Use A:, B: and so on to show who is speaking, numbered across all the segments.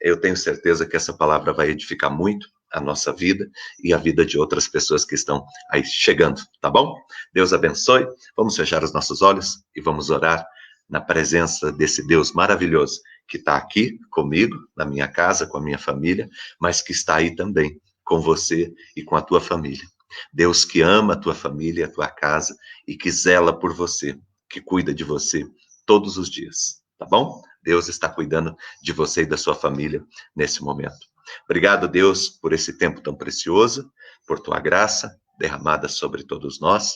A: eu tenho certeza que essa palavra vai edificar muito a nossa vida e a vida de outras pessoas que estão aí chegando, tá bom? Deus abençoe. Vamos fechar os nossos olhos e vamos orar na presença desse Deus maravilhoso que está aqui comigo, na minha casa, com a minha família, mas que está aí também com você e com a tua família. Deus que ama a tua família, a tua casa e que zela por você, que cuida de você todos os dias, tá bom? Deus está cuidando de você e da sua família nesse momento. Obrigado, Deus, por esse tempo tão precioso, por tua graça derramada sobre todos nós.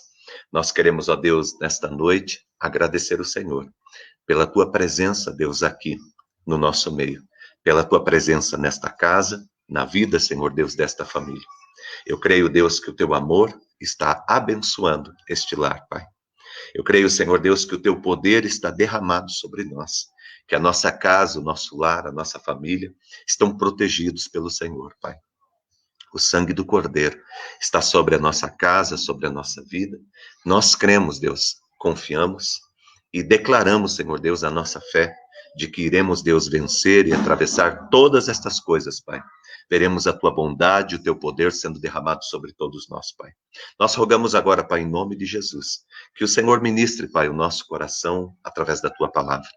A: Nós queremos, ó Deus, nesta noite, agradecer o Senhor pela tua presença, Deus, aqui no nosso meio, pela tua presença nesta casa, na vida, Senhor Deus, desta família. Eu creio, Deus, que o teu amor está abençoando este lar, Pai. Eu creio, Senhor Deus, que o teu poder está derramado sobre nós, que a nossa casa, o nosso lar, a nossa família estão protegidos pelo Senhor, Pai. O sangue do Cordeiro está sobre a nossa casa, sobre a nossa vida. Nós cremos, Deus, confiamos e declaramos, Senhor Deus, a nossa fé de que iremos, Deus, vencer e atravessar todas estas coisas, Pai. Veremos a tua bondade, o teu poder sendo derramado sobre todos nós, Pai. Nós rogamos agora, Pai, em nome de Jesus, que o Senhor ministre, Pai, o nosso coração através da tua palavra.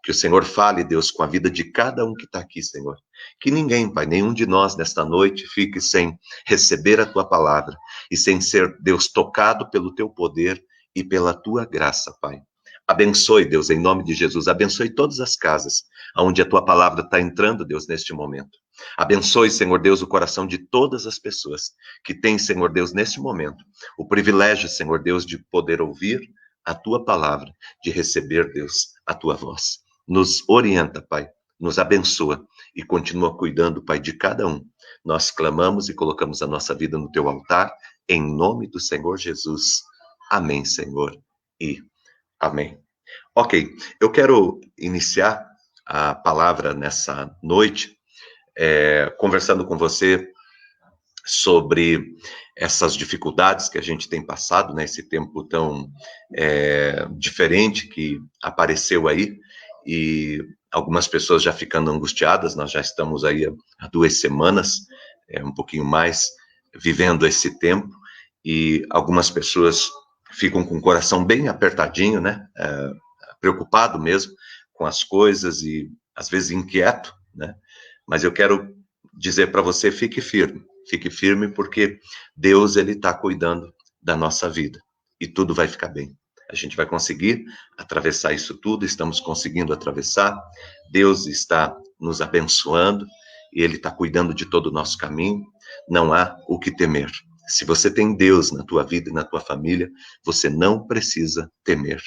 A: Que o Senhor fale, Deus, com a vida de cada um que está aqui, Senhor. Que ninguém, Pai, nenhum de nós nesta noite fique sem receber a tua palavra e sem ser, Deus, tocado pelo teu poder e pela tua graça, Pai. Abençoe, Deus, em nome de Jesus. Abençoe todas as casas onde a tua palavra está entrando, Deus, neste momento. Abençoe, Senhor Deus, o coração de todas as pessoas que têm, Senhor Deus, neste momento, o privilégio, Senhor Deus, de poder ouvir a tua palavra, de receber, Deus, a tua voz. Nos orienta, Pai, nos abençoa e continua cuidando, Pai, de cada um. Nós clamamos e colocamos a nossa vida no teu altar, em nome do Senhor Jesus. Amém, Senhor, e amém. Ok, eu quero iniciar a palavra nessa noite, conversando com você sobre essas dificuldades que a gente tem passado, né? Esse tempo tão diferente que apareceu aí, e algumas pessoas já ficando angustiadas. Nós já estamos aí há 2 semanas, um pouquinho mais, vivendo esse tempo, e algumas pessoas ficam com o coração bem apertadinho, né? Preocupado mesmo com as coisas e às vezes inquieto, né? Mas eu quero dizer para você, fique firme porque Deus, ele está cuidando da nossa vida e tudo vai ficar bem. A gente vai conseguir atravessar isso tudo, estamos conseguindo atravessar. Deus está nos abençoando e ele está cuidando de todo o nosso caminho. Não há o que temer. Se você tem Deus na tua vida e na tua família, você não precisa temer.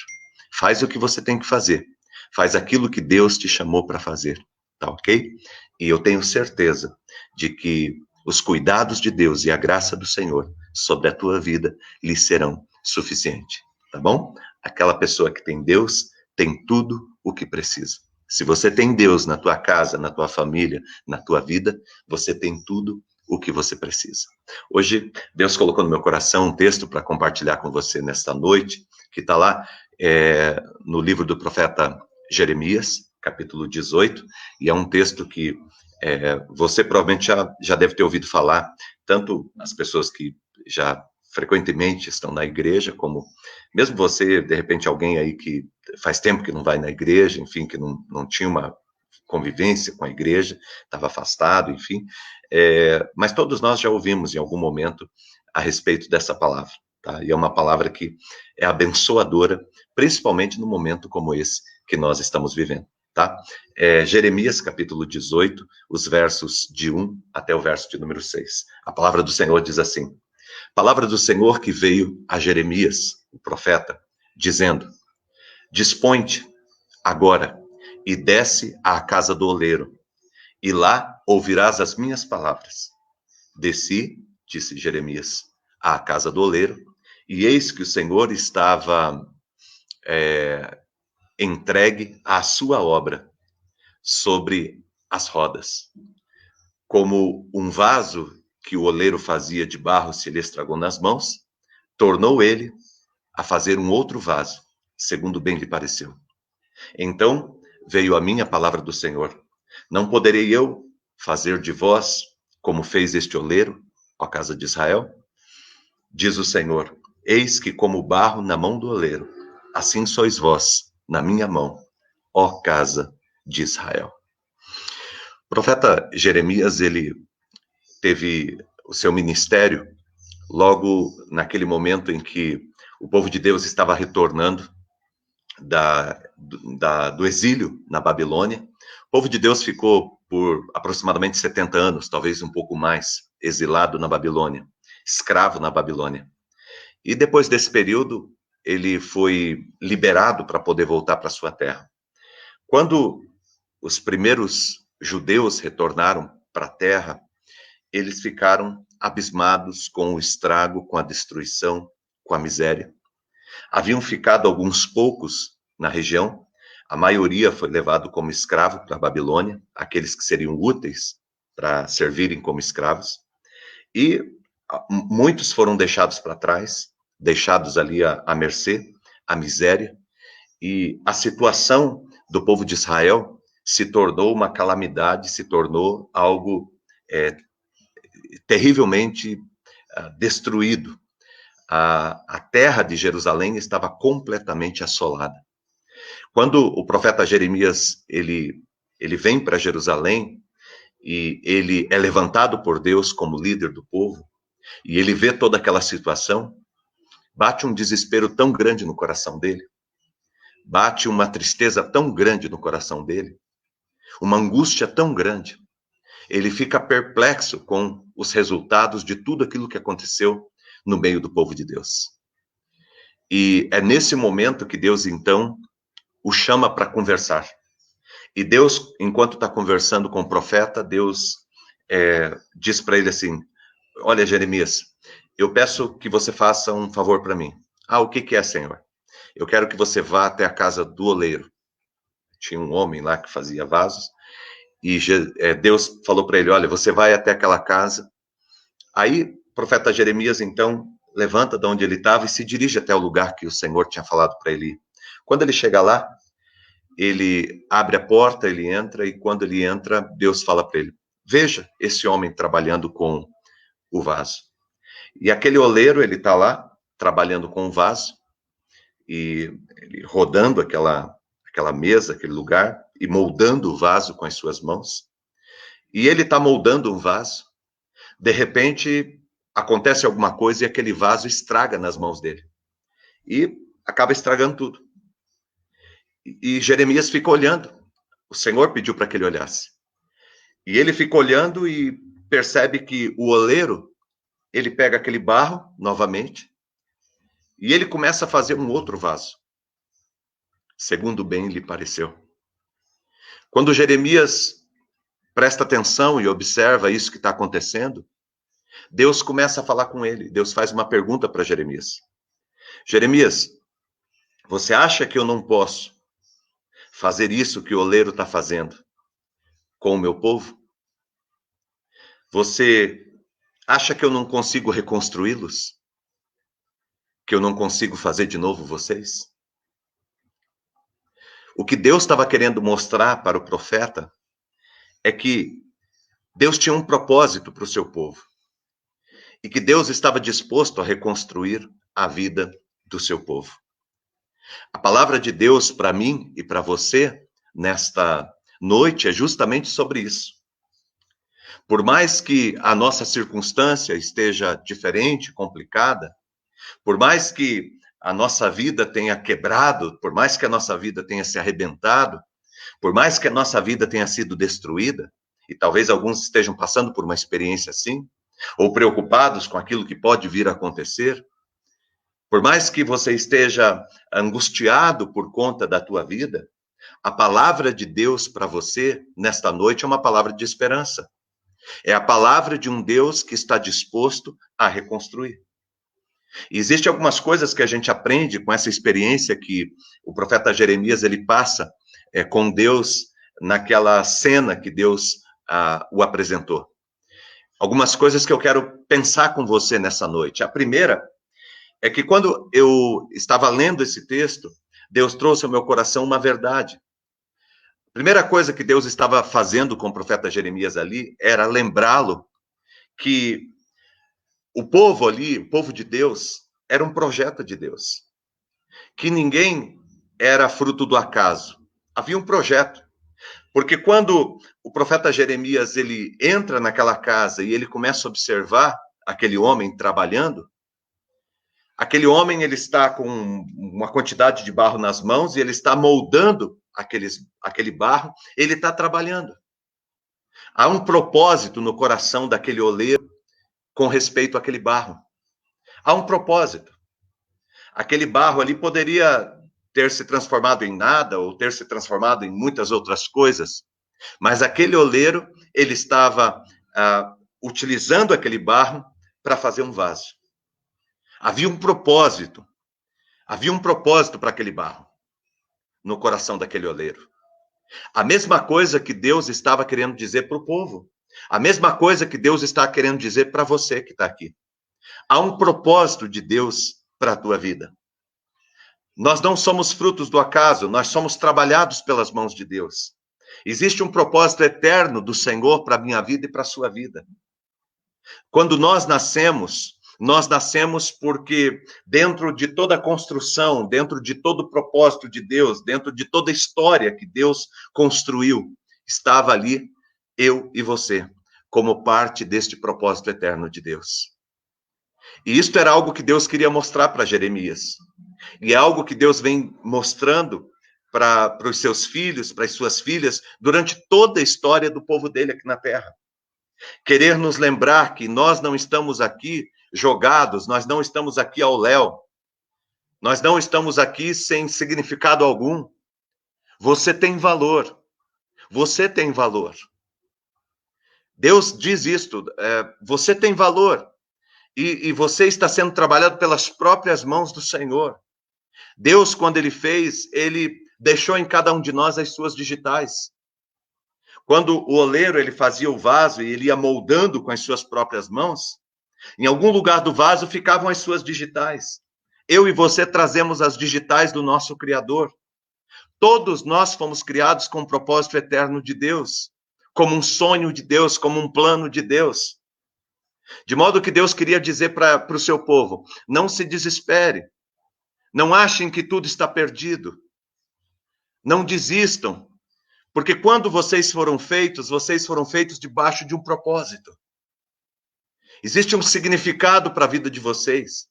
A: Faz o que você tem que fazer. Faz aquilo que Deus te chamou para fazer, tá ok? E eu tenho certeza de que os cuidados de Deus e a graça do Senhor sobre a tua vida lhe serão suficientes, tá bom? Aquela pessoa que tem Deus tem tudo o que precisa. Se você tem Deus na tua casa, na tua família, na tua vida, você tem tudo o que você precisa. Hoje, Deus colocou no meu coração um texto para compartilhar com você nesta noite, que está lá no livro do profeta Jeremias, capítulo 18, e é um texto que você provavelmente já deve ter ouvido falar, tanto as pessoas que já frequentemente estão na igreja, como mesmo você, de repente, alguém aí que faz tempo que não vai na igreja, enfim, que não tinha uma convivência com a igreja, estava afastado, enfim, mas todos nós já ouvimos em algum momento a respeito dessa palavra, tá? E é uma palavra que é abençoadora, principalmente no momento como esse que nós estamos vivendo, tá? Jeremias, capítulo 18, os versos de 1 até o verso de número 6. A palavra do Senhor diz assim: palavra do Senhor que veio a Jeremias, o profeta, dizendo: dispõe-te agora e desce à casa do oleiro, e lá ouvirás as minhas palavras. Desci, disse Jeremias, à casa do oleiro, e eis que o Senhor estava entregue à sua obra sobre as rodas. Como um vaso que o oleiro fazia de barro se lhe estragou nas mãos, tornou ele a fazer um outro vaso, segundo bem lhe pareceu. Então veio a mim a palavra do Senhor: não poderei eu fazer de vós como fez este oleiro, ó casa de Israel? Diz o Senhor: eis que como barro na mão do oleiro, assim sois vós na minha mão, ó casa de Israel. O profeta Jeremias, ele teve o seu ministério logo naquele momento em que o povo de Deus estava retornando do exílio na Babilônia. O povo de Deus ficou por aproximadamente 70 anos, talvez um pouco mais, exilado na Babilônia, escravo na Babilônia. E depois desse período, ele foi liberado para poder voltar para sua terra. Quando os primeiros judeus retornaram para a terra, eles ficaram abismados com o estrago, com a destruição, com a miséria. Haviam ficado alguns poucos na região, a maioria foi levado como escravo para a Babilônia, aqueles que seriam úteis para servirem como escravos, e muitos foram deixados para trás, deixados ali à mercê, à miséria, e a situação do povo de Israel se tornou uma calamidade, se tornou algo terrivelmente destruído. A terra de Jerusalém estava completamente assolada. Quando o profeta Jeremias ele vem para Jerusalém e ele é levantado por Deus como líder do povo, e ele vê toda aquela situação, bate um desespero tão grande no coração dele, bate uma tristeza tão grande no coração dele, uma angústia tão grande. Ele fica perplexo com os resultados de tudo aquilo que aconteceu no meio do povo de Deus. E é nesse momento que Deus, então, o chama para conversar. E Deus, enquanto está conversando com o profeta, Deus diz para ele assim: olha, Jeremias, eu peço que você faça um favor para mim. Ah, o que é, Senhor? Eu quero que você vá até a casa do oleiro. Tinha um homem lá que fazia vasos, e Deus falou para ele: olha, você vai até aquela casa. Aí, o profeta Jeremias, então, levanta de onde ele estava e se dirige até o lugar que o Senhor tinha falado para ele ir. Quando ele chega lá, ele abre a porta, ele entra, e quando ele entra, Deus fala para ele: veja esse homem trabalhando com o vaso. E aquele oleiro, ele está lá, trabalhando com o vaso, e ele rodando aquela mesa, aquele lugar, e moldando o vaso com as suas mãos. E ele está moldando um vaso, de repente, acontece alguma coisa e aquele vaso estraga nas mãos dele. E acaba estragando tudo. E Jeremias fica olhando. O Senhor pediu para que ele olhasse. E ele fica olhando e percebe que o oleiro, ele pega aquele barro novamente e ele começa a fazer um outro vaso, segundo bem lhe pareceu. Quando Jeremias presta atenção e observa isso que está acontecendo, Deus começa a falar com ele. Deus faz uma pergunta para Jeremias. Jeremias, você acha que eu não posso fazer isso que o oleiro está fazendo com o meu povo? Você acha que eu não consigo reconstruí-los? Que eu não consigo fazer de novo vocês? O que Deus estava querendo mostrar para o profeta é que Deus tinha um propósito para o seu povo. E que Deus estava disposto a reconstruir a vida do seu povo. A palavra de Deus para mim e para você nesta noite é justamente sobre isso. Por mais que a nossa circunstância esteja diferente, complicada, por mais que a nossa vida tenha quebrado, por mais que a nossa vida tenha se arrebentado, por mais que a nossa vida tenha sido destruída, e talvez alguns estejam passando por uma experiência assim, ou preocupados com aquilo que pode vir a acontecer, por mais que você esteja angustiado por conta da tua vida, a palavra de Deus para você nesta noite é uma palavra de esperança. É a palavra de um Deus que está disposto a reconstruir. E existem algumas coisas que a gente aprende com essa experiência que o profeta Jeremias ele passa com Deus naquela cena que Deus o apresentou. Algumas coisas que eu quero pensar com você nessa noite. A primeira é que quando eu estava lendo esse texto, Deus trouxe ao meu coração uma verdade. Primeira coisa que Deus estava fazendo com o profeta Jeremias ali era lembrá-lo que o povo ali, o povo de Deus, era um projeto de Deus. Que ninguém era fruto do acaso. Havia um projeto. Porque quando o profeta Jeremias ele entra naquela casa e ele começa a observar aquele homem trabalhando, aquele homem ele está com uma quantidade de barro nas mãos e ele está moldando aquele barro, ele está trabalhando. Há um propósito no coração daquele oleiro com respeito àquele barro. Há um propósito. Aquele barro ali poderia ter se transformado em nada ou ter se transformado em muitas outras coisas, mas aquele oleiro, ele estava utilizando aquele barro para fazer um vaso. Havia um propósito para aquele barro no coração daquele oleiro. A mesma coisa que Deus estava querendo dizer para o povo. A mesma coisa que Deus está querendo dizer para você que está aqui. Há um propósito de Deus para a tua vida. Nós não somos frutos do acaso, nós somos trabalhados pelas mãos de Deus. Existe um propósito eterno do Senhor para a minha vida e para a sua vida. Quando nós nascemos porque dentro de toda a construção, dentro de todo o propósito de Deus, dentro de toda a história que Deus construiu, estava ali eu e você, como parte deste propósito eterno de Deus. E isto era algo que Deus queria mostrar para Jeremias. E é algo que Deus vem mostrando para os seus filhos, para as suas filhas, durante toda a história do povo dele aqui na terra. Querer nos lembrar que nós não estamos aqui jogados, nós não estamos aqui ao léu, nós não estamos aqui sem significado algum. Você tem valor. Você tem valor. Deus diz isto, você tem valor. E você está sendo trabalhado pelas próprias mãos do Senhor. Deus, quando ele fez, ele deixou em cada um de nós as suas digitais. Quando o oleiro ele fazia o vaso e ele ia moldando com as suas próprias mãos, em algum lugar do vaso ficavam as suas digitais. Eu e você trazemos as digitais do nosso Criador. Todos nós fomos criados com um propósito eterno de Deus, como um sonho de Deus, como um plano de Deus. De modo que Deus queria dizer para o seu povo, não se desespere, não achem que tudo está perdido, não desistam, porque quando vocês foram feitos debaixo de um propósito. Existe um significado para a vida de vocês,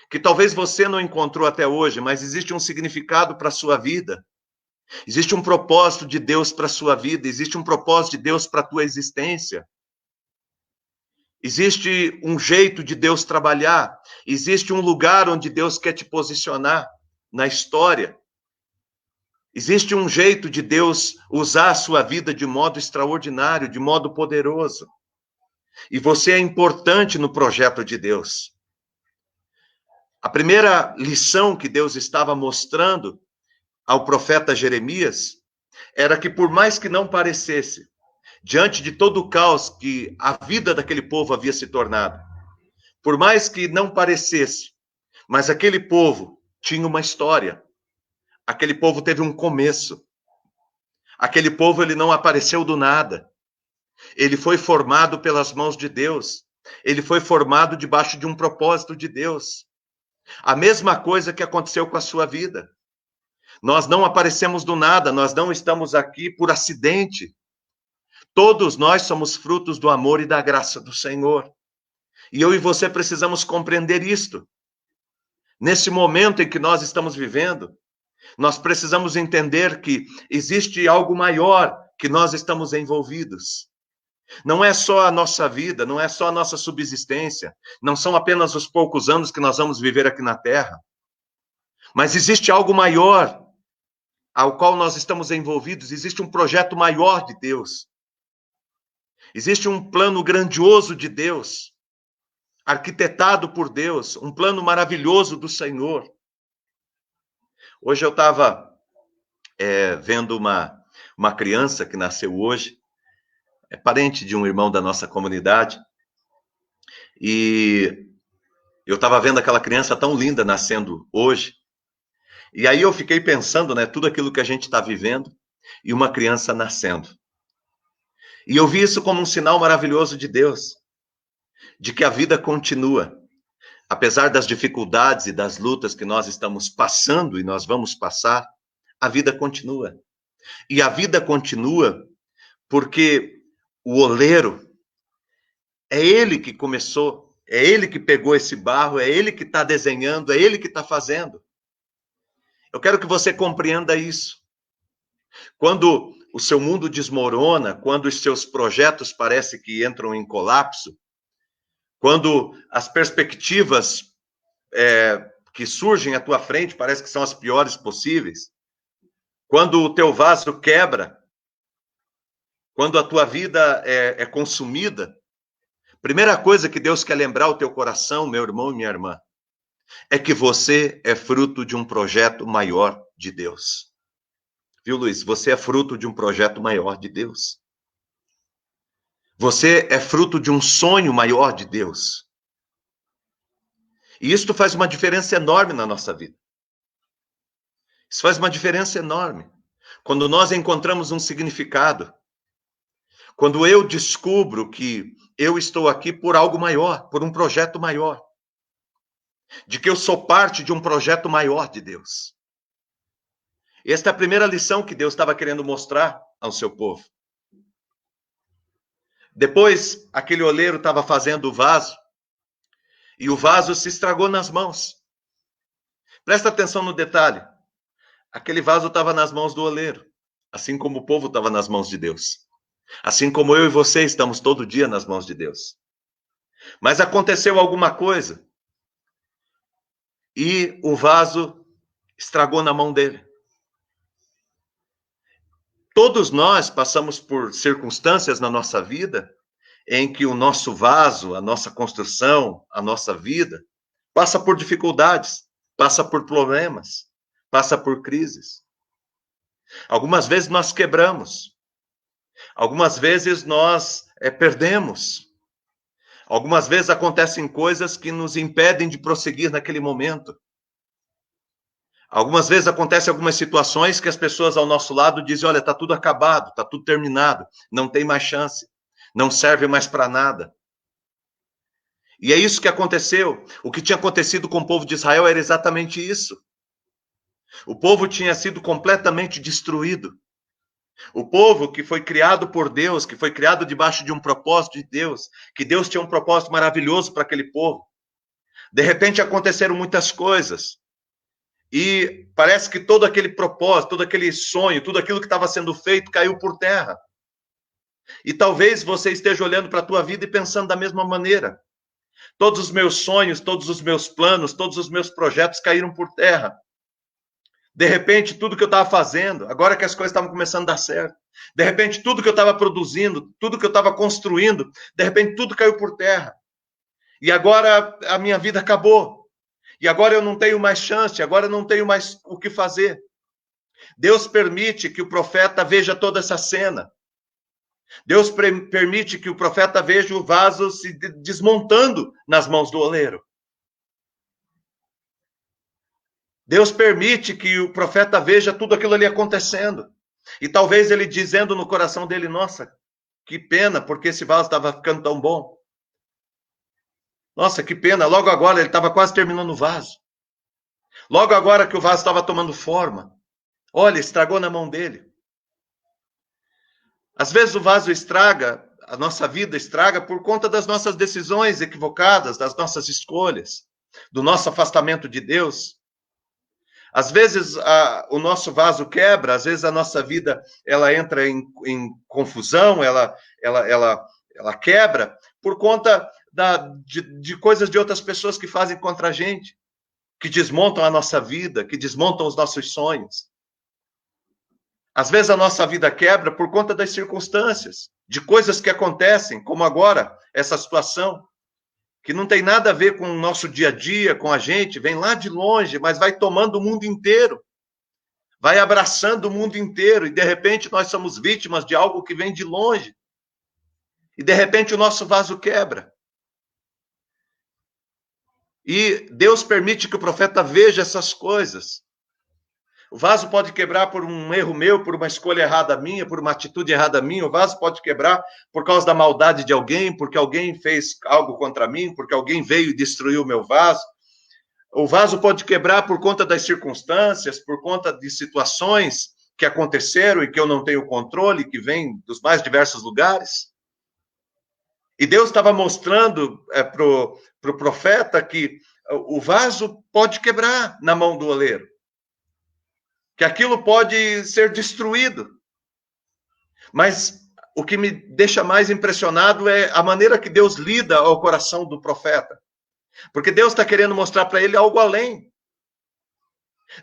A: que talvez você não encontrou até hoje, mas existe um significado para a sua vida. Existe um propósito de Deus para a sua vida, existe um propósito de Deus para a tua existência. Existe um jeito de Deus trabalhar, existe um lugar onde Deus quer te posicionar na história. Existe um jeito de Deus usar a sua vida de modo extraordinário, de modo poderoso. E você é importante no projeto de Deus. A primeira lição que Deus estava mostrando ao profeta Jeremias era que, por mais que não parecesse, diante de todo o caos que a vida daquele povo havia se tornado, por mais que não parecesse, mas aquele povo tinha uma história. Aquele povo teve um começo. Aquele povo ele não apareceu do nada. Ele foi formado pelas mãos de Deus. Ele foi formado debaixo de um propósito de Deus. A mesma coisa que aconteceu com a sua vida. Nós não aparecemos do nada, nós não estamos aqui por acidente. Todos nós somos frutos do amor e da graça do Senhor. E eu e você precisamos compreender isto. Nesse momento em que nós estamos vivendo, nós precisamos entender que existe algo maior que nós estamos envolvidos. Não é só a nossa vida, não é só a nossa subsistência, não são apenas os poucos anos que nós vamos viver aqui na Terra. Mas existe algo maior ao qual nós estamos envolvidos, existe um projeto maior de Deus. Existe um plano grandioso de Deus, arquitetado por Deus, um plano maravilhoso do Senhor. Hoje eu estava vendo uma criança que nasceu hoje, é parente de um irmão da nossa comunidade, e eu estava vendo aquela criança tão linda nascendo hoje, e aí eu fiquei pensando, né, tudo aquilo que a gente está vivendo, e uma criança nascendo. E eu vi isso como um sinal maravilhoso de Deus, de que a vida continua. Apesar das dificuldades e das lutas que nós estamos passando e nós vamos passar, a vida continua. E a vida continua porque o oleiro, é ele que começou, é ele que pegou esse barro, é ele que está desenhando, é ele que está fazendo. Eu quero que você compreenda isso. Quando o seu mundo desmorona, quando os seus projetos parecem que entram em colapso, quando as perspectivas que surgem à tua frente parece que são as piores possíveis, quando o teu vaso quebra, quando a tua vida é consumida, primeira coisa que Deus quer lembrar o teu coração, meu irmão e minha irmã, é que você é fruto de um projeto maior de Deus. Viu, Luiz? Você é fruto de um projeto maior de Deus. Você é fruto de um sonho maior de Deus. E isso faz uma diferença enorme na nossa vida. Isso faz uma diferença enorme. Quando nós encontramos um significado, quando eu descubro que eu estou aqui por algo maior, por um projeto maior, de que eu sou parte de um projeto maior de Deus. Esta é a primeira lição que Deus estava querendo mostrar ao seu povo. Depois, aquele oleiro estava fazendo o vaso, e o vaso se estragou nas mãos. Presta atenção no detalhe. Aquele vaso estava nas mãos do oleiro, assim como o povo estava nas mãos de Deus. Assim como eu e você estamos todo dia nas mãos de Deus. Mas aconteceu alguma coisa, e o vaso estragou na mão dele. Todos nós passamos por circunstâncias na nossa vida em que o nosso vaso, a nossa construção, a nossa vida, passa por dificuldades, passa por problemas, passa por crises. Algumas vezes nós quebramos, algumas vezes nós perdemos, algumas vezes acontecem coisas que nos impedem de prosseguir naquele momento. Algumas vezes acontecem algumas situações que as pessoas ao nosso lado dizem, olha, está tudo acabado, está tudo terminado, não tem mais chance, não serve mais para nada. E é isso que aconteceu. O que tinha acontecido com o povo de Israel era exatamente isso. O povo tinha sido completamente destruído. O povo que foi criado por Deus, que foi criado debaixo de um propósito de Deus, que Deus tinha um propósito maravilhoso para aquele povo. De repente aconteceram muitas coisas. E parece que todo aquele propósito, todo aquele sonho, tudo aquilo que estava sendo feito caiu por terra. E talvez você esteja olhando para a tua vida e pensando da mesma maneira. Todos os meus sonhos, todos os meus planos, todos os meus projetos caíram por terra. De repente, tudo que eu estava fazendo, agora que as coisas estavam começando a dar certo, de repente, tudo que eu estava produzindo, tudo que eu estava construindo, de repente, tudo caiu por terra. E agora a minha vida acabou. E agora eu não tenho mais chance, agora eu não tenho mais o que fazer. Deus permite que o profeta veja toda essa cena. Deus permite que o profeta veja o vaso se desmontando nas mãos do oleiro. Deus permite que o profeta veja tudo aquilo ali acontecendo. E talvez ele dizendo no coração dele, nossa, que pena, porque esse vaso estava ficando tão bom. Nossa, que pena, logo agora ele estava quase terminando o vaso. Logo agora que o vaso estava tomando forma. Olha, estragou na mão dele. Às vezes o vaso estraga, a nossa vida estraga por conta das nossas decisões equivocadas, das nossas escolhas, do nosso afastamento de Deus. Às vezes o nosso vaso quebra, às vezes a nossa vida ela entra em confusão, ela quebra por conta de coisas de outras pessoas que fazem contra a gente, que desmontam a nossa vida, que desmontam os nossos sonhos. Às vezes a nossa vida quebra por conta das circunstâncias, de coisas que acontecem, como agora, essa situação, que não tem nada a ver com o nosso dia a dia, com a gente, vem lá de longe, mas vai tomando o mundo inteiro, vai abraçando o mundo inteiro, e de repente nós somos vítimas de algo que vem de longe, e de repente o nosso vaso quebra. E Deus permite que o profeta veja essas coisas, O vaso pode quebrar por um erro meu, por uma escolha errada minha, por uma atitude errada minha. O vaso pode quebrar por causa da maldade de alguém, porque alguém fez algo contra mim, porque alguém veio e destruiu o meu vaso. O vaso pode quebrar por conta das circunstâncias, por conta de situações que aconteceram e que eu não tenho controle, que vêm dos mais diversos lugares. E Deus estava mostrando para o profeta que o vaso pode quebrar na mão do oleiro, que aquilo pode ser destruído. Mas o que me deixa mais impressionado é a maneira que Deus lida ao coração do profeta. Porque Deus está querendo mostrar para ele algo além.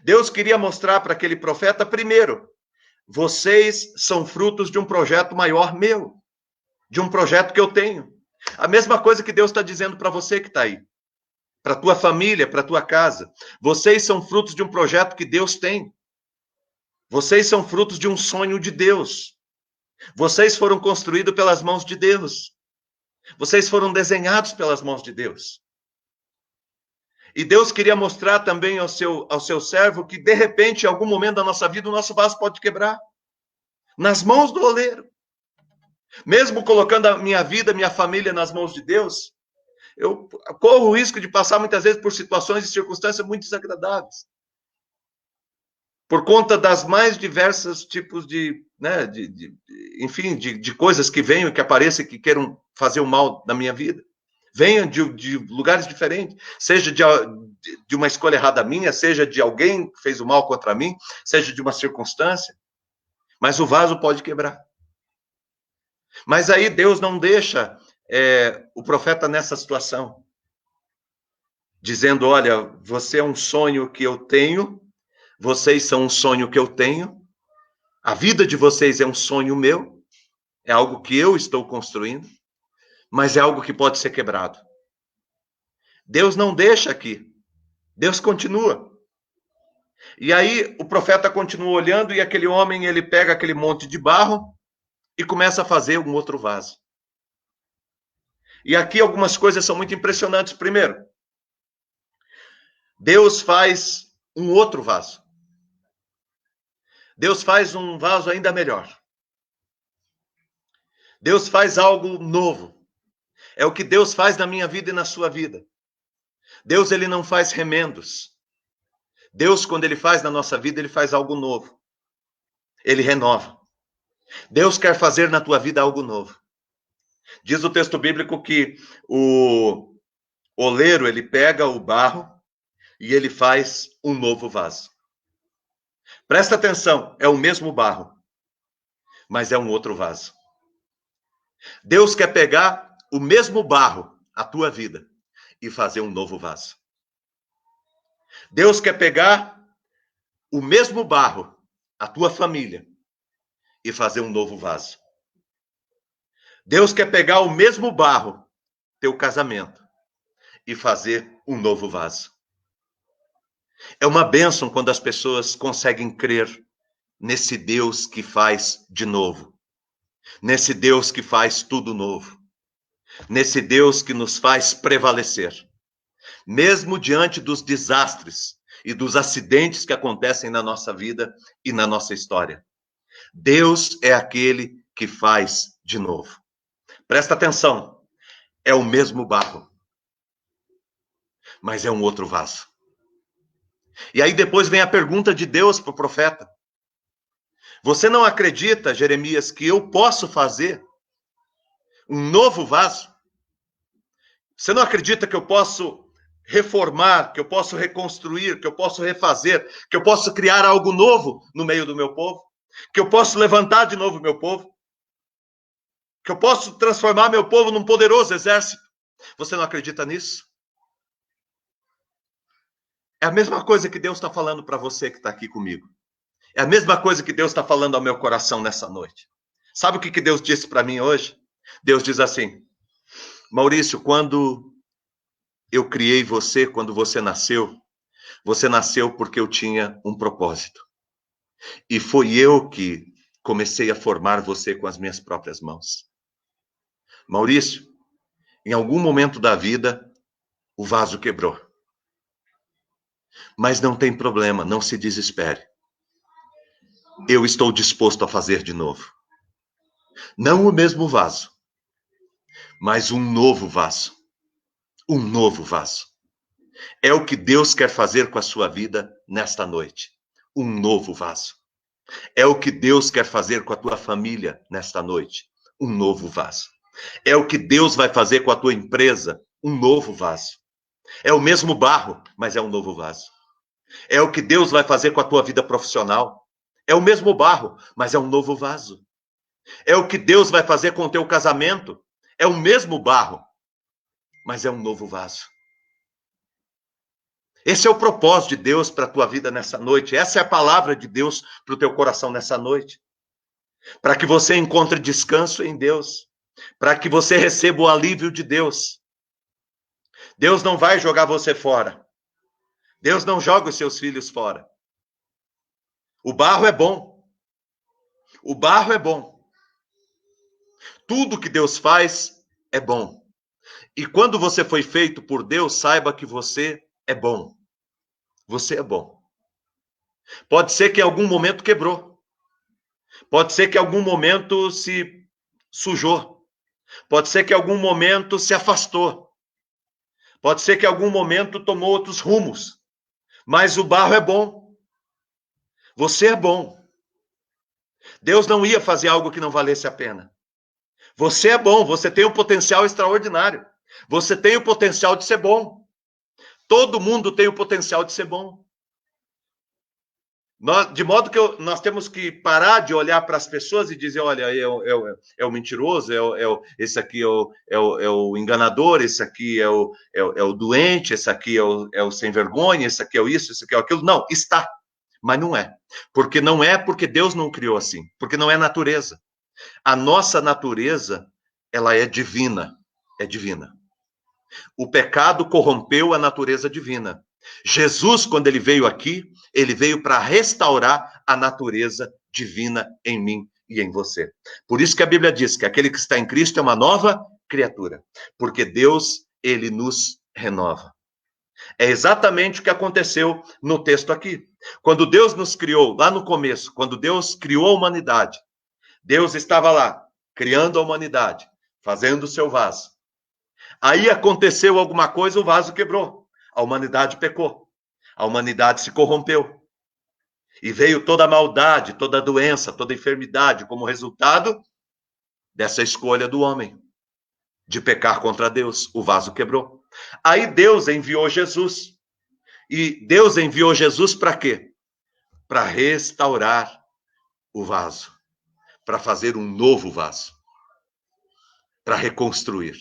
A: Deus queria mostrar para aquele profeta, primeiro, vocês são frutos de um projeto maior meu, de um projeto que eu tenho. A mesma coisa que Deus está dizendo para você que está aí, para a tua família, para a tua casa. Vocês são frutos de um projeto que Deus tem. Vocês são frutos de um sonho de Deus. Vocês foram construídos pelas mãos de Deus. Vocês foram desenhados pelas mãos de Deus. E Deus queria mostrar também ao seu servo que, de repente, em algum momento da nossa vida, o nosso vaso pode quebrar. Nas mãos do oleiro. Mesmo colocando a minha vida, minha família nas mãos de Deus, eu corro o risco de passar muitas vezes por situações e circunstâncias muito desagradáveis. Por conta das mais diversas tipos de coisas que venham, que apareçam, que queiram fazer o mal na minha vida. Venham de lugares diferentes, seja de uma escolha errada minha, seja de alguém que fez o mal contra mim, seja de uma circunstância. Mas o vaso pode quebrar. Mas aí Deus não deixa o profeta nessa situação, dizendo, olha, você é um sonho que eu tenho, vocês são um sonho que eu tenho, a vida de vocês é um sonho meu, é algo que eu estou construindo, mas é algo que pode ser quebrado. Deus não deixa aqui, Deus continua. E aí o profeta continua olhando e aquele homem, ele pega aquele monte de barro e começa a fazer um outro vaso. E aqui algumas coisas são muito impressionantes. Primeiro, Deus faz um outro vaso. Deus faz um vaso ainda melhor. Deus faz algo novo. É o que Deus faz na minha vida e na sua vida. Deus, ele não faz remendos. Deus, quando ele faz na nossa vida, ele faz algo novo. Ele renova. Deus quer fazer na tua vida algo novo. Diz o texto bíblico que o oleiro, ele pega o barro e ele faz um novo vaso. Presta atenção, é o mesmo barro, mas é um outro vaso. Deus quer pegar o mesmo barro, a tua vida, e fazer um novo vaso. Deus quer pegar o mesmo barro, a tua família, e fazer um novo vaso. Deus quer pegar o mesmo barro, teu casamento, e fazer um novo vaso. É uma bênção quando as pessoas conseguem crer nesse Deus que faz de novo. Nesse Deus que faz tudo novo. Nesse Deus que nos faz prevalecer. Mesmo diante dos desastres e dos acidentes que acontecem na nossa vida e na nossa história. Deus é aquele que faz de novo. Presta atenção, é o mesmo barro, mas é um outro vaso. E aí depois vem a pergunta de Deus para o profeta. Você não acredita, Jeremias, que eu posso fazer um novo vaso? Você não acredita que eu posso reformar, que eu posso reconstruir, que eu posso refazer, que eu posso criar algo novo no meio do meu povo? Que eu posso levantar de novo o meu povo? Que eu posso transformar meu povo num poderoso exército? Você não acredita nisso? É a mesma coisa que Deus está falando para você que está aqui comigo. É a mesma coisa que Deus está falando ao meu coração nessa noite. Sabe o que Deus disse para mim hoje? Deus diz assim, Maurício, quando eu criei você, quando você nasceu porque eu tinha um propósito. E foi eu que comecei a formar você com as minhas próprias mãos. Maurício, em algum momento da vida, o vaso quebrou. Mas não tem problema, não se desespere. eu estou disposto a fazer de novo. Não o mesmo vaso, mas um novo vaso. Um novo vaso. É o que Deus quer fazer com a sua vida nesta noite. Um novo vaso. É o que Deus quer fazer com a tua família nesta noite. Um novo vaso. É o que Deus vai fazer com a tua empresa. Um novo vaso. É o mesmo barro, mas é um novo vaso. É o que Deus vai fazer com a tua vida profissional. É o mesmo barro, mas é um novo vaso. É o que Deus vai fazer com o teu casamento. É o mesmo barro, mas é um novo vaso. Esse é o propósito de Deus para a tua vida nessa noite. Essa é a palavra de Deus para o teu coração nessa noite. Para que você encontre descanso em Deus. Para que você receba o alívio de Deus. Deus não vai jogar você fora. Deus não joga os seus filhos fora. O barro é bom. O barro é bom. Tudo que Deus faz é bom. E quando você foi feito por Deus, saiba que você é bom. Você é bom. Pode ser que em algum momento quebrou. Pode ser que em algum momento se sujou. Pode ser que em algum momento se afastou. Pode ser que em algum momento tomou outros rumos. Mas o barro é bom. Você é bom. Deus não ia fazer algo que não valesse a pena. Você é bom, você tem um potencial extraordinário. Você tem o potencial de ser bom. Todo mundo tem o potencial de ser bom. De modo que nós temos que parar de olhar para as pessoas e dizer, olha, é o mentiroso, esse aqui é o enganador, esse aqui é o doente, esse aqui é o sem vergonha, esse aqui é o isso, esse aqui é aquilo. Não, está, mas não é. Porque não é porque Deus não criou assim, porque não é natureza. A nossa natureza, ela é divina, é divina. O pecado corrompeu a natureza divina. Jesus, quando ele veio aqui, ele veio para restaurar a natureza divina em mim e em você. Por isso que a Bíblia diz que aquele que está em Cristo é uma nova criatura, porque Deus, ele nos renova. É exatamente o que aconteceu no texto aqui. Quando Deus nos criou, lá no começo, quando Deus criou a humanidade, Deus estava lá, criando a humanidade, fazendo o seu vaso. Aí aconteceu alguma coisa, o vaso quebrou. A humanidade pecou. A humanidade se corrompeu. E veio toda a maldade, toda a doença, toda a enfermidade como resultado dessa escolha do homem de pecar contra Deus. O vaso quebrou. Aí Deus enviou Jesus. E Deus enviou Jesus para quê? Para restaurar o vaso. Para fazer um novo vaso. Para reconstruir.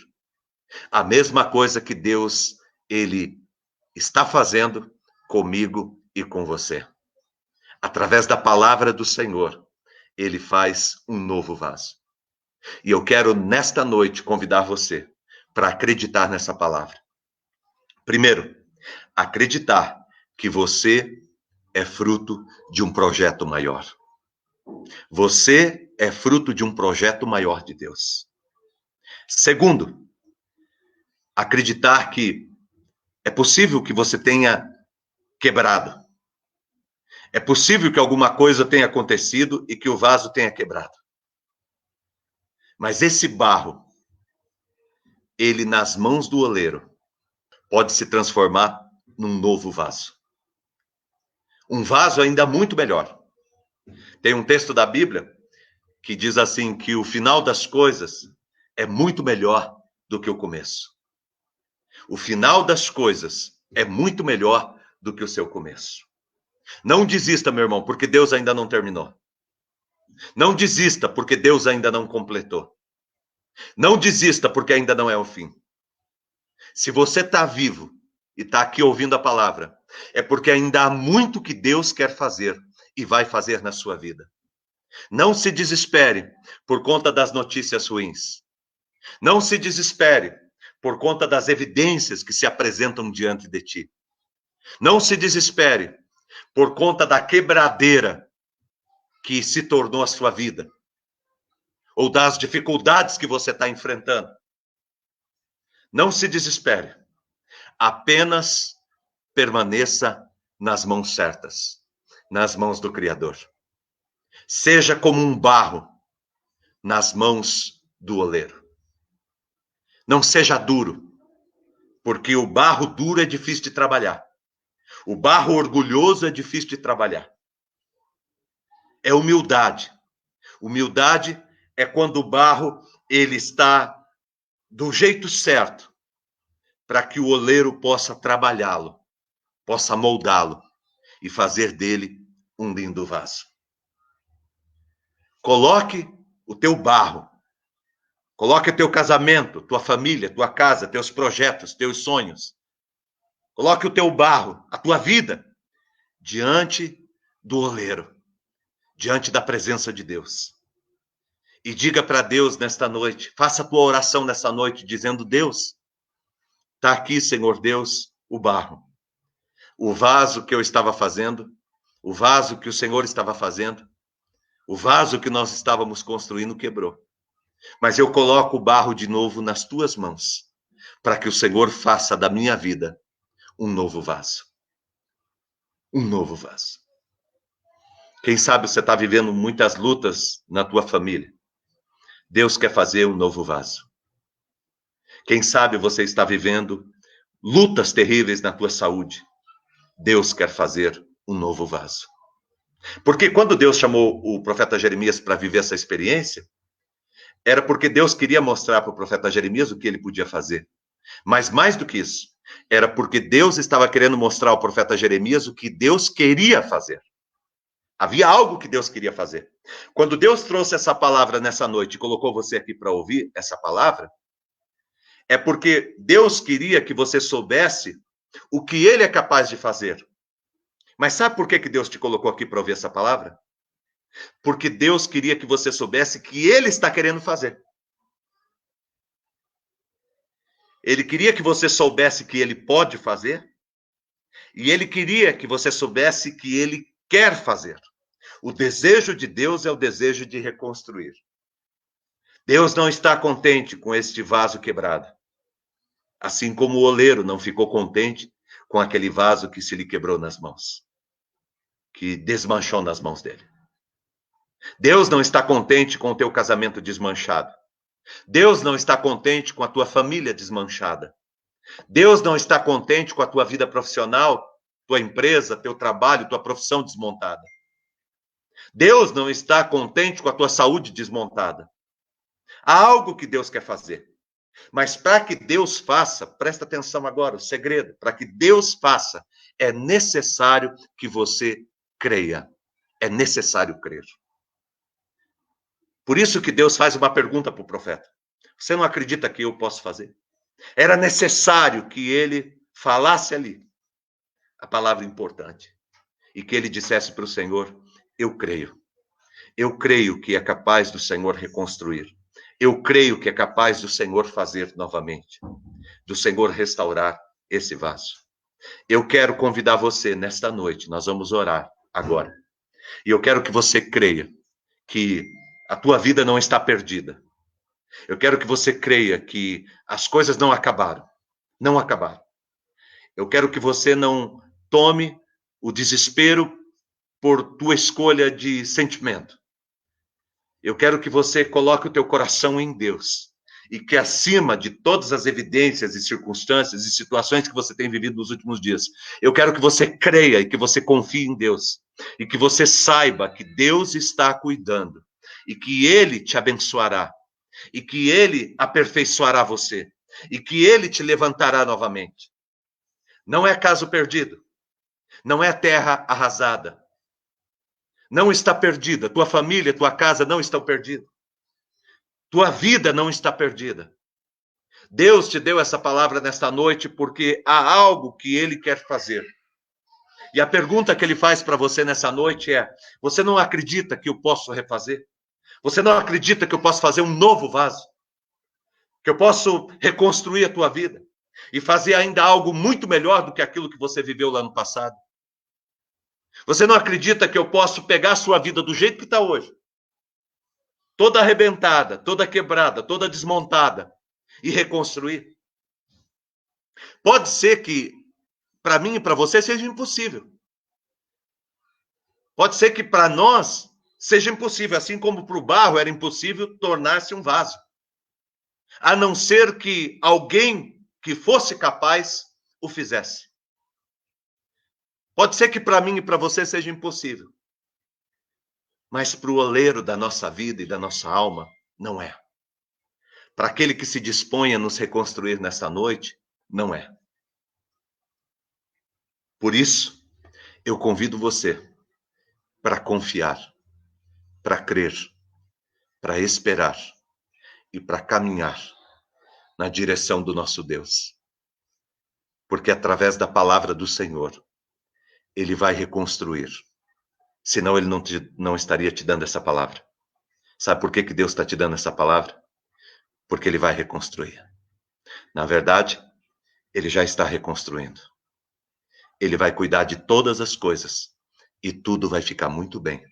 A: A mesma coisa que Deus, ele está fazendo comigo e com você. Através da palavra do Senhor, ele faz um novo vaso. E eu quero, nesta noite, convidar você para acreditar nessa palavra. Primeiro, acreditar que você é fruto de um projeto maior. Você é fruto de um projeto maior de Deus. Segundo, acreditar que é possível que você tenha quebrado. É possível que alguma coisa tenha acontecido e que o vaso tenha quebrado. Mas esse barro, ele nas mãos do oleiro, pode se transformar num novo vaso. Um vaso ainda muito melhor. Tem um texto da Bíblia que diz assim, que o final das coisas é muito melhor do que o começo. O final das coisas é muito melhor do que o seu começo. Não desista, meu irmão, porque Deus ainda não terminou. Não desista, porque Deus ainda não completou. Não desista, porque ainda não é o fim. Se você está vivo e está aqui ouvindo a palavra, é porque ainda há muito que Deus quer fazer e vai fazer na sua vida. Não se desespere por conta das notícias ruins. Não se desespere por conta das evidências que se apresentam diante de ti. Não se desespere por conta da quebradeira que se tornou a sua vida, ou das dificuldades que você está enfrentando. Não se desespere. Apenas permaneça nas mãos certas, nas mãos do Criador. Seja como um barro nas mãos do oleiro. Não seja duro, porque o barro duro é difícil de trabalhar. O barro orgulhoso é difícil de trabalhar. É humildade. Humildade é quando o barro ele está do jeito certo para que o oleiro possa trabalhá-lo, possa moldá-lo e fazer dele um lindo vaso. Coloque o teu barro, coloque o teu casamento, tua família, tua casa, teus projetos, teus sonhos. Coloque o teu barro, a tua vida, diante do oleiro, diante da presença de Deus. E diga para Deus nesta noite, faça a tua oração nessa noite, dizendo: Deus, está aqui, Senhor Deus, o barro. O vaso que eu estava fazendo, o vaso que o Senhor estava fazendo, o vaso que nós estávamos construindo quebrou. Mas eu coloco o barro de novo nas tuas mãos, para que o Senhor faça da minha vida um novo vaso. Um novo vaso. Quem sabe você está vivendo muitas lutas na tua família. Deus quer fazer um novo vaso. Quem sabe você está vivendo lutas terríveis na tua saúde. Deus quer fazer um novo vaso. Porque quando Deus chamou o profeta Jeremias para viver essa experiência, era porque Deus queria mostrar para o profeta Jeremias o que ele podia fazer. Mas mais do que isso, era porque Deus estava querendo mostrar ao profeta Jeremias o que Deus queria fazer. Havia algo que Deus queria fazer. Quando Deus trouxe essa palavra nessa noite e colocou você aqui para ouvir essa palavra, é porque Deus queria que você soubesse o que ele é capaz de fazer. Mas sabe por que Deus te colocou aqui para ouvir essa palavra? Porque Deus queria que você soubesse que ele está querendo fazer. Ele queria que você soubesse que ele pode fazer. E ele queria que você soubesse que ele quer fazer. O desejo de Deus é o desejo de reconstruir. Deus não está contente com este vaso quebrado. Assim como o oleiro não ficou contente com aquele vaso que se lhe quebrou nas mãos, que desmanchou nas mãos dele. Deus não está contente com o teu casamento desmanchado. Deus não está contente com a tua família desmanchada. Deus não está contente com a tua vida profissional, tua empresa, teu trabalho, tua profissão desmontada. Deus não está contente com a tua saúde desmontada. Há algo que Deus quer fazer. Mas para que Deus faça, presta atenção agora, o segredo, para que Deus faça, é necessário que você creia. É necessário crer. Por isso que Deus faz uma pergunta para o profeta. Você não acredita que eu posso fazer? Era necessário que ele falasse ali a palavra importante e que ele dissesse para o Senhor: eu creio. Eu creio que é capaz do Senhor reconstruir. Eu creio que é capaz do Senhor fazer novamente, do Senhor restaurar esse vaso. Eu quero convidar você nesta noite, nós vamos orar agora. E eu quero que você creia que a tua vida não está perdida. Eu quero que você creia que as coisas não acabaram. Não acabaram. Eu quero que você não tome o desespero por tua escolha de sentimento. Eu quero que você coloque o teu coração em Deus e que acima de todas as evidências e circunstâncias e situações que você tem vivido nos últimos dias, eu quero que você creia e que você confie em Deus e que você saiba que Deus está cuidando e que Ele te abençoará e que Ele aperfeiçoará você e que Ele te levantará novamente. Não é caso perdido, não é terra arrasada. Não está perdida. Tua família, tua casa não estão perdidas. Tua vida não está perdida. Deus te deu essa palavra nesta noite porque há algo que Ele quer fazer. E a pergunta que Ele faz para você nessa noite é: você não acredita que eu posso refazer? Você não acredita que eu posso fazer um novo vaso? Que eu posso reconstruir a tua vida? E fazer ainda algo muito melhor do que aquilo que você viveu lá no passado? Você não acredita que eu posso pegar a sua vida do jeito que está hoje, toda arrebentada, toda quebrada, toda desmontada, e reconstruir? Pode ser que para mim e para você seja impossível. Pode ser que para nós seja impossível, assim como para o barro era impossível tornar-se um vaso. A não ser que alguém que fosse capaz o fizesse. Pode ser que para mim e para você seja impossível. Mas para o oleiro da nossa vida e da nossa alma, não é. Para aquele que se dispõe a nos reconstruir nesta noite, não é. Por isso, eu convido você para confiar, para crer, para esperar e para caminhar na direção do nosso Deus. Porque através da palavra do Senhor, Ele vai reconstruir. Senão Ele não estaria te dando essa palavra. Sabe por que Deus está te dando essa palavra? Porque Ele vai reconstruir. Na verdade, Ele já está reconstruindo. Ele vai cuidar de todas as coisas e tudo vai ficar muito bem,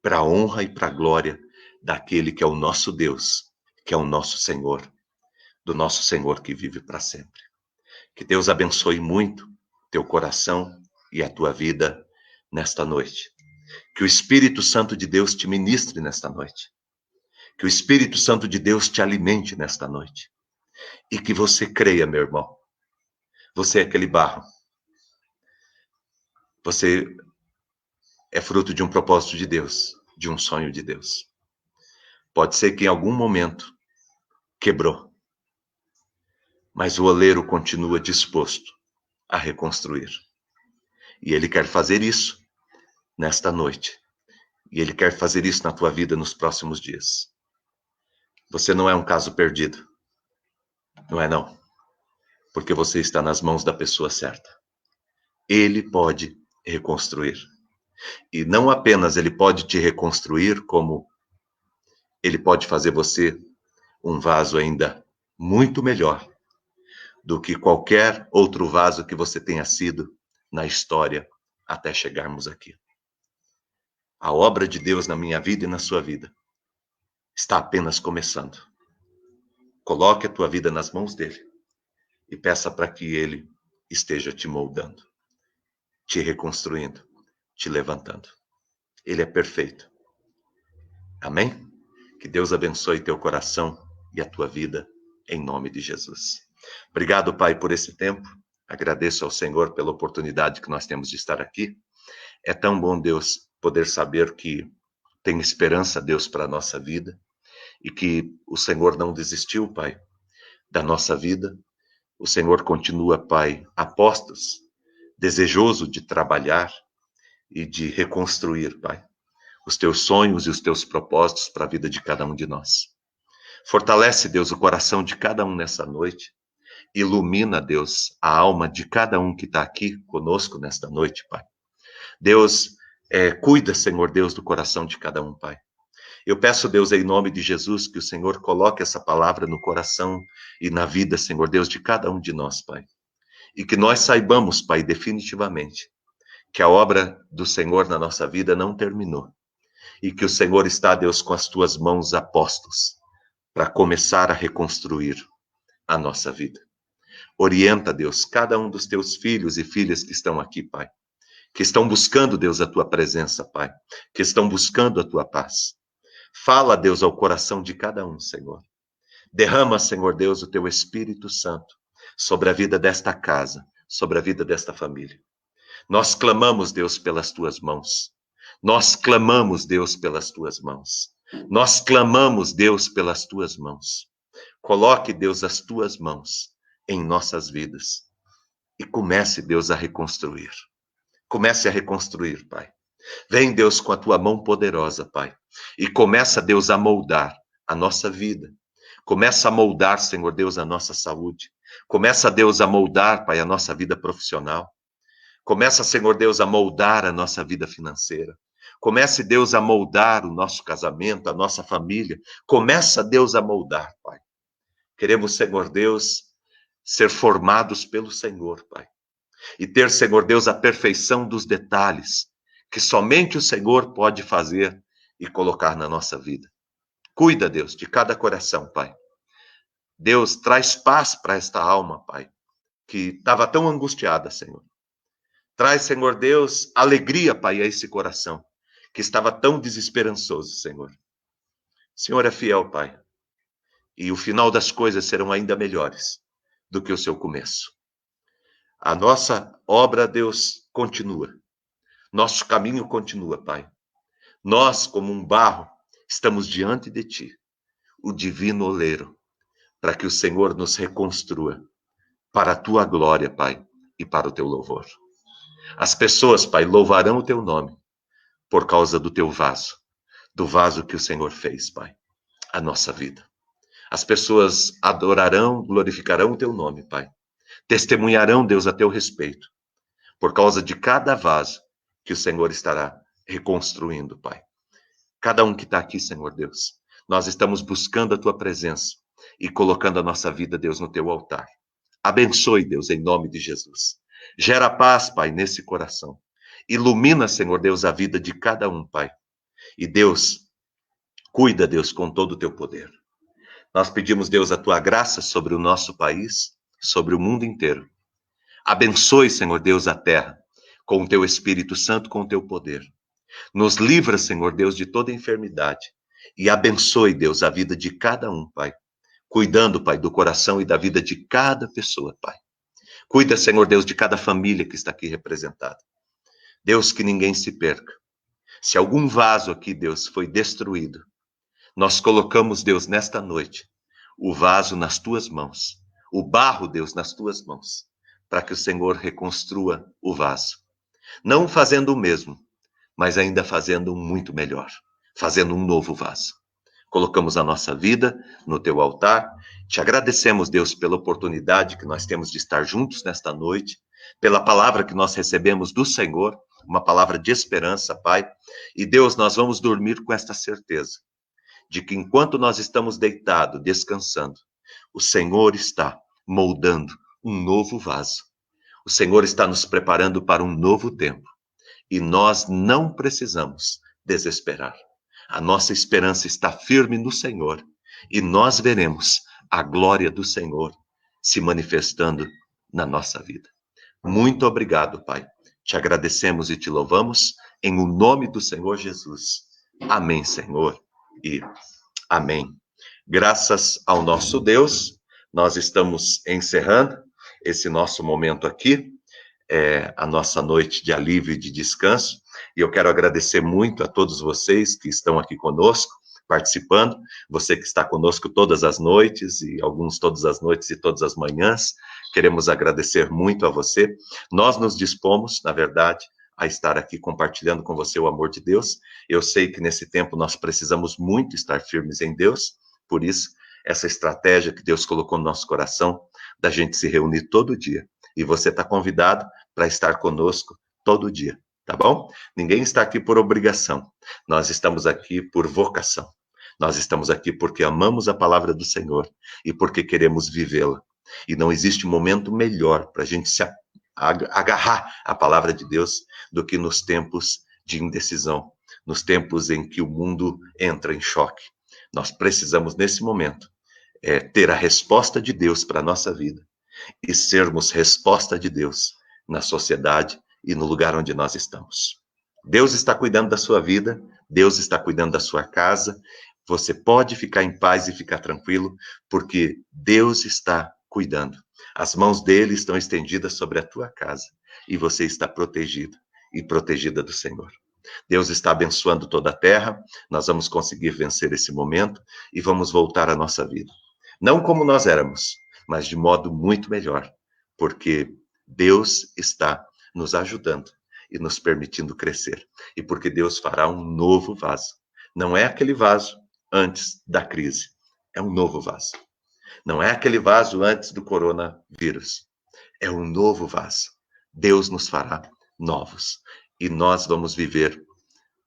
A: para a honra e para a glória daquele que é o nosso Deus, que é o nosso Senhor, do nosso Senhor que vive para sempre. Que Deus abençoe muito teu coração e a tua vida nesta noite. Que o Espírito Santo de Deus te ministre nesta noite. Que o Espírito Santo de Deus te alimente nesta noite. E que você creia, meu irmão. Você é aquele barro. Você é fruto de um propósito de Deus, de um sonho de Deus. Pode ser que em algum momento quebrou, mas o oleiro continua disposto a reconstruir. E ele quer fazer isso nesta noite. E ele quer fazer isso na tua vida nos próximos dias. Você não é um caso perdido. Não é não. Porque você está nas mãos da pessoa certa. Ele pode reconstruir. E não apenas ele pode te reconstruir, como ele pode fazer você um vaso ainda muito melhor do que qualquer outro vaso que você tenha sido na história até chegarmos aqui. A obra de Deus na minha vida e na sua vida está apenas começando. Coloque a tua vida nas mãos dele e peça para que ele esteja te moldando, te reconstruindo, te levantando. Ele é perfeito. Amém? Que Deus abençoe teu coração e a tua vida, em nome de Jesus. Obrigado, Pai, por esse tempo. Agradeço ao Senhor pela oportunidade que nós temos de estar aqui. É tão bom, Deus, poder saber que tem esperança, Deus, para a nossa vida e que o Senhor não desistiu, Pai, da nossa vida. O Senhor continua, Pai, a postos, desejoso de trabalhar e de reconstruir, Pai, os teus sonhos e os teus propósitos para a vida de cada um de nós. Fortalece, Deus, o coração de cada um nessa noite. Ilumina, Deus, a alma de cada um que está aqui conosco nesta noite, Pai. Deus, cuida, Senhor Deus, do coração de cada um, Pai. Eu peço, Deus, em nome de Jesus, que o Senhor coloque essa palavra no coração e na vida, Senhor Deus, de cada um de nós, Pai. E que nós saibamos, Pai, definitivamente, que a obra do Senhor na nossa vida não terminou. E que o Senhor está, Deus, com as tuas mãos a postos para começar a reconstruir a nossa vida. Orienta, Deus, cada um dos teus filhos e filhas que estão aqui, Pai. Que estão buscando, Deus, a tua presença, Pai. Que estão buscando a tua paz. Fala, Deus, ao coração de cada um, Senhor. Derrama, Senhor Deus, o teu Espírito Santo sobre a vida desta casa, sobre a vida desta família. Nós clamamos, Deus, pelas tuas mãos. Nós clamamos, Deus, pelas tuas mãos. Nós clamamos, Deus, pelas tuas mãos. Coloque, Deus, as tuas mãos em nossas vidas. E comece, Deus, a reconstruir. Comece a reconstruir, Pai. Vem, Deus, com a tua mão poderosa, Pai. E começa, Deus, a moldar a nossa vida. Começa a moldar, Senhor Deus, a nossa saúde. Começa, Deus, a moldar, Pai, a nossa vida profissional. Começa, Senhor Deus, a moldar a nossa vida financeira. Comece, Deus, a moldar o nosso casamento, a nossa família. Começa, Deus, a moldar, Pai. Queremos, Senhor Deus, ser formados pelo Senhor, Pai. E ter, Senhor Deus, a perfeição dos detalhes que somente o Senhor pode fazer e colocar na nossa vida. Cuida, Deus, de cada coração, Pai. Deus, traz paz para esta alma, Pai, que estava tão angustiada, Senhor. Traz, Senhor Deus, alegria, Pai, a esse coração, que estava tão desesperançoso, Senhor. O Senhor é fiel, Pai, e o final das coisas serão ainda melhores do que o seu começo. A nossa obra, Deus, continua. Nosso caminho continua, Pai. Nós, como um barro, estamos diante de Ti, o divino oleiro, para que o Senhor nos reconstrua para a Tua glória, Pai, e para o Teu louvor. As pessoas, Pai, louvarão o Teu nome por causa do Teu vaso, do vaso que o Senhor fez, Pai, a nossa vida. As pessoas adorarão, glorificarão o Teu nome, Pai. Testemunharão, Deus, a Teu respeito, por causa de cada vaso que o Senhor estará reconstruindo, Pai. Cada um que está aqui, Senhor Deus, nós estamos buscando a Tua presença e colocando a nossa vida, Deus, no Teu altar. Abençoe, Deus, em nome de Jesus. Gera paz, Pai, nesse coração. Ilumina, Senhor Deus, a vida de cada um, Pai. E Deus, cuida, Deus, com todo o Teu poder. Nós pedimos, Deus, a Tua graça sobre o nosso país, sobre o mundo inteiro. Abençoe, Senhor Deus, a terra, com o Teu Espírito Santo, com o Teu poder. Nos livra, Senhor Deus, de toda enfermidade. E abençoe, Deus, a vida de cada um, Pai. Cuidando, Pai, do coração e da vida de cada pessoa, Pai. Cuida, Senhor Deus, de cada família que está aqui representada. Deus, que ninguém se perca. Se algum vaso aqui, Deus, foi destruído, nós colocamos, Deus, nesta noite, o vaso nas Tuas mãos. O barro, Deus, nas Tuas mãos. Para que o Senhor reconstrua o vaso. Não fazendo o mesmo, mas ainda fazendo um muito melhor. Fazendo um novo vaso. Colocamos a nossa vida no Teu altar. Te agradecemos, Deus, pela oportunidade que nós temos de estar juntos nesta noite, pela palavra que nós recebemos do Senhor, uma palavra de esperança, Pai. E, Deus, nós vamos dormir com esta certeza, de que enquanto nós estamos deitados, descansando, o Senhor está moldando um novo vaso. O Senhor está nos preparando para um novo tempo. E nós não precisamos desesperar. A nossa esperança está firme no Senhor e nós veremos a glória do Senhor se manifestando na nossa vida. Muito obrigado, Pai. Te agradecemos e te louvamos em o nome do Senhor Jesus. Amém, Senhor, e amém. Graças ao nosso Deus, nós estamos encerrando esse nosso momento aqui, a nossa noite de alívio e de descanso. E eu quero agradecer muito a todos vocês que estão aqui conosco, participando. Você que está conosco todas as noites, e alguns todas as noites e todas as manhãs. Queremos agradecer muito a você. Nós nos dispomos, na verdade, a estar aqui compartilhando com você o amor de Deus. Eu sei que nesse tempo nós precisamos muito estar firmes em Deus. Por isso, essa estratégia que Deus colocou no nosso coração, da gente se reunir todo dia. E você está convidado para estar conosco todo dia. Tá bom? Ninguém está aqui por obrigação. Nós estamos aqui por vocação. Nós estamos aqui porque amamos a palavra do Senhor e porque queremos vivê-la. E não existe momento melhor para a gente se agarrar à palavra de Deus do que nos tempos de indecisão, nos tempos em que o mundo entra em choque. Nós precisamos, nesse momento, ter a resposta de Deus para a nossa vida e sermos resposta de Deus na sociedade e no lugar onde nós estamos. Deus está cuidando da sua vida, Deus está cuidando da sua casa. Você pode ficar em paz e ficar tranquilo, porque Deus está cuidando. As mãos dele estão estendidas sobre a tua casa e você está protegido e protegida do Senhor. Deus está abençoando toda a terra. Nós vamos conseguir vencer esse momento e vamos voltar à nossa vida. Não como nós éramos, mas de modo muito melhor, porque Deus está nos ajudando e nos permitindo crescer. E porque Deus fará um novo vaso. Não é aquele vaso antes da crise. É um novo vaso. Não é aquele vaso antes do coronavírus. É um novo vaso. Deus nos fará novos. E nós vamos viver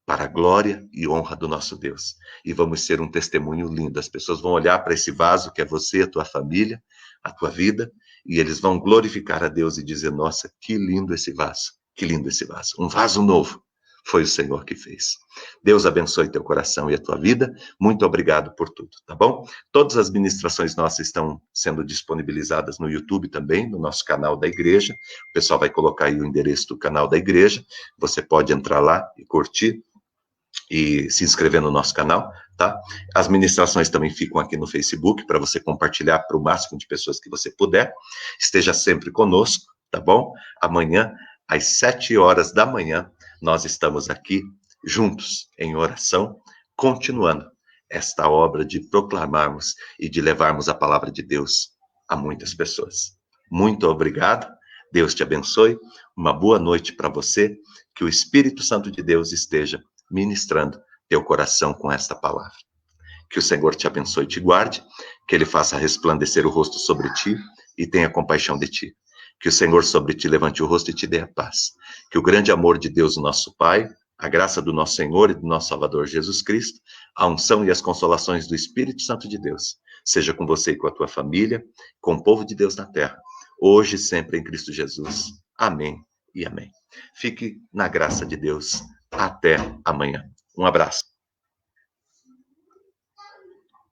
A: para a glória e honra do nosso Deus. E vamos ser um testemunho lindo. As pessoas vão olhar para esse vaso que é você, a tua família, a tua vida, e eles vão glorificar a Deus e dizer, nossa, que lindo esse vaso, que lindo esse vaso. Um vaso novo, foi o Senhor que fez. Deus abençoe teu coração e a tua vida. Muito obrigado por tudo, tá bom? Todas as ministrações nossas estão sendo disponibilizadas no YouTube também, no nosso canal da igreja. O pessoal vai colocar aí o endereço do canal da igreja. Você pode entrar lá e curtir. e se inscrever no nosso canal, tá? As ministrações também ficam aqui no Facebook para você compartilhar para o máximo de pessoas que você puder. Esteja sempre conosco, tá bom? Amanhã, às 7 horas da manhã, nós estamos aqui juntos em oração, continuando esta obra de proclamarmos e de levarmos a palavra de Deus a muitas pessoas. Muito obrigado. Deus te abençoe. Uma boa noite para você. Que o Espírito Santo de Deus esteja ministrando teu coração com esta palavra. Que o Senhor te abençoe e te guarde, que Ele faça resplandecer o rosto sobre ti e tenha compaixão de ti. Que o Senhor sobre ti levante o rosto e te dê a paz. Que o grande amor de Deus, o nosso Pai, a graça do nosso Senhor e do nosso Salvador Jesus Cristo, a unção e as consolações do Espírito Santo de Deus, seja com você e com a tua família, com o povo de Deus na terra, hoje e sempre em Cristo Jesus. Amém e amém. Fique na graça de Deus. Até amanhã. Um abraço.